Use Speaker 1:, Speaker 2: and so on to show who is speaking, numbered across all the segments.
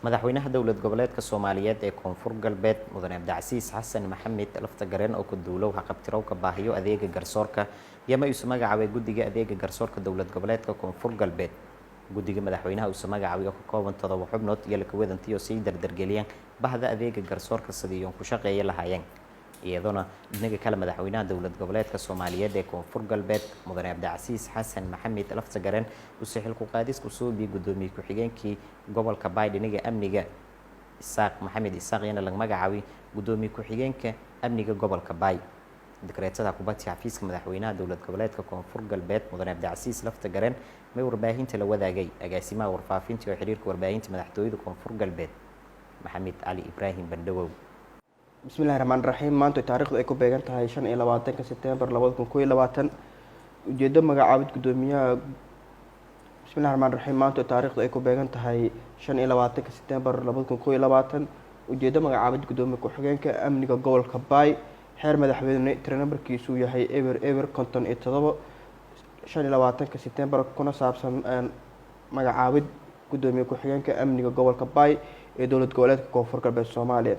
Speaker 1: madaxweynaha dowlad goboleedka Soomaaliyeed ee Koonfur Galbeed Mudane Cabdicasiis Xasan Maxamed laftagareen oo ku duulow haqabtirowka baahiyo adeega garsoorka yama isu magacaabay guddiga adeega garsoorka dowlad goboleedka Koonfur Galbeed guddiga madaxweynaha isu magacaabay oo ka kooban 7 xubnood iyo la kawadantii oo sii dardargeliyeen bahda adeega garsoorka sidii uu ku shaqeeyay lahaayeen iyaduna dhinaca kale madaxweynaha dowlad goboleedka Soomaaliyeed ee Koonfur Galbeed Mudane Cabdicasiis Xasan Maxamed laftagareen uu saxil ku qaadis ku soo bi gudoomiye ku xigeenkii gobolka Baydhiniga amniga Isaaq Maxamed Isaaq yana laga magacaabay gudoomiye ku xigeenka amniga gobolka Baay dekreetada kubadda xafiiska madaxweynaha dowlad goboleedka Koonfur Galbeed Mudane Cabdicasiis laftagareen ma warbaahinta la wadaagay agaasimaha warfaafinta iyo xiriirka warbaahinta madaxtooyada Koonfur Galbeed Maxamed Ali Ibrahim Bandawow
Speaker 2: بسم الله الرحمن الرحيم maanta taariikhdu ay ku beegan tahay 25 September 2021 ujeedo magacaabid gudoomiyaha بسم الله الرحمن الرحيم maanta taariikhdu ay ku beegan tahay 25 September 2021 ujeedo magacaabid gudoomiye ku xigeenka amniga gobolka Baay xeer madaxweyne numberkiisu yahay ever conton 25 September kuna saabsan magacaabid gudoomiye ku xigeenka amniga gobolka Baay ee dowlad goboleedka Koonfur Galbeed Soomaaliya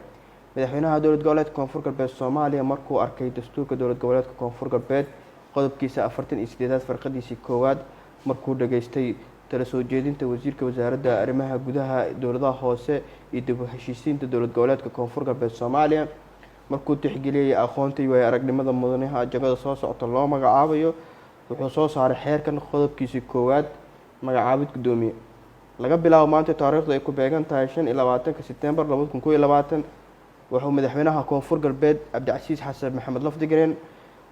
Speaker 2: madaxweynaha dowlad goboleedka Koonfur Galbeed Soomaaliya markuu arkay dastuurka dowlad goboleedka Koonfur Galbeed qodobkiisa 48 farqadiisa koowaad markuu dhageystay tala soo jeedinta wasiirka wasaaradda arrimaha gudaha dowladaha hoose iyo dib u heshiisiinta dowlad goboleedka Koonfur Galbeed Soomaaliya markuu tixgeliyay aqoonta iyo aragnimada mudanaha jagada soo socota loo magacaabayo wuxuu soo saaray xeerkan qodobkiisa koowaad magacaabid gudoomiye laga bilaabo maanta taariikhdu ay ku beegan tahay 25 September 2021 wuxuu madaxweynaha Koonfur Galbeed Cabdicasiis Xasan Maxamed laftagareen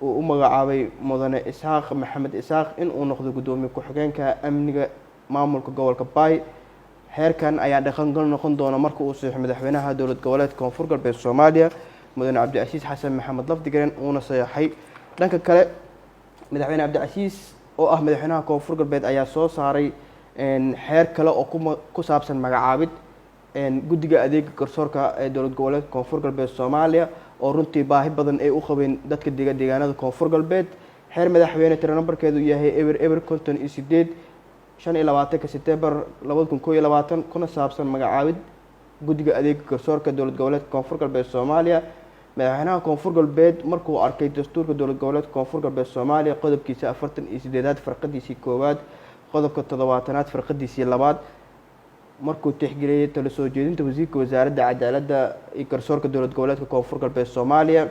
Speaker 2: uu u magacaabay Mudane Isaaq Maxamed Isaaq in uu noqdo gudoomiye ku xigeenka amniga maamulka gobolka Baay xeerkan ayaa dhaqan gal noqon doona marka uu saxiixo madaxweynaha dowlad goboleedka Koonfur Galbeed Soomaaliya Mudane Cabdicasiis Xasan Maxamed laftagareen uuna saxiixay dhanka kale madaxweyne Cabdicasiis oo ah madaxweynaha Koonfur Galbeed ayaa soo saaray xeer kale oo ku saabsan magacaabid guddiga adeega garsoorka ee dowlad goboleedka Koonfur Galbeed Soomaaliya oo runtii baahi badan ay u qabeen dadka deegaanada Koonfur Galbeed xeer madaxweyne numberkeedu yahay ever conton 25 September 2021 kuna saabsan magacaabid guddiga adeega garsoorka dowlad goboleedka Koonfur Galbeed Soomaaliya madaxweynaha Koonfur Galbeed markuu arkay dastuurka dowlad goboleedka Koonfur Galbeed Soomaaliya qodobkiisa 48 farqadiisa koowaad qodobka 7aad farqadiisa labaad markuu tixgeliyay tala soo jeedinta wasiirka wasaaradda cadaaladda iyo garsoorka dowlad goboleedka Koonfur Galbeed Soomaaliya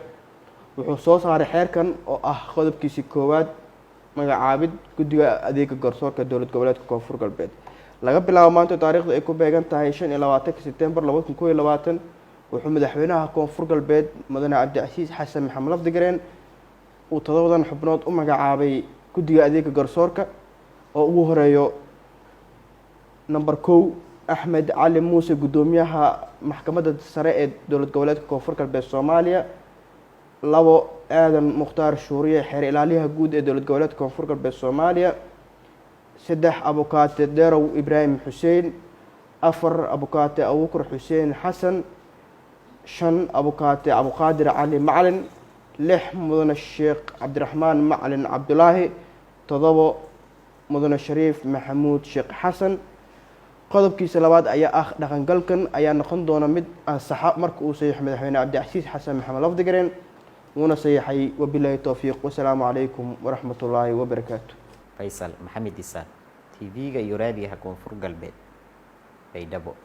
Speaker 2: wuxuu soo saaray xeerkan oo ah qodobkiisa koowaad magacaabid guddiga adeega garsoorka dowlad goboleedka Koonfur Galbeed laga bilaabo maanta taariikhdu ay ku beegan tahay 25 September 2021 wuxuu madaxweynaha Koonfur Galbeed Mudane Cabdicasiis Xasan Maxamed laftagareen uu 7 xubnood u magacaabay guddiga adeega garsoorka oo ugu horeeyo number 1 أحمد علي موسى قدوميها محكمة السراء دولة جولات كونفور قلب الصوماليا لو آدم مختار الشورية حير إلاليها جود دولة جولات كونفور قلب الصوماليا سدح أبوكات ديرو إبراهيم حسين أفر أبوكات أبوكر حسين حسن شن أبوكات أبو قادر علي معلن لح مدن الشيخ عبد الرحمن معلن عبد الله تضبو مدن الشريف محمود شيخ حسن qodobkiisa labaad ayaa dhaqangalkan ayaa noqon doona mid saxa marka uu saxiix madaxweyne Cabdicasiis Xasan Maxamed laftagareen una saxiixay wabillahi tawfiiq wassalaamu calaykum waraxmatullaahi wabarakaatuh
Speaker 1: Faisal Maxamed Isaaq TV-ga iyo raadiyaha Koonfur Galbeed Baydhabo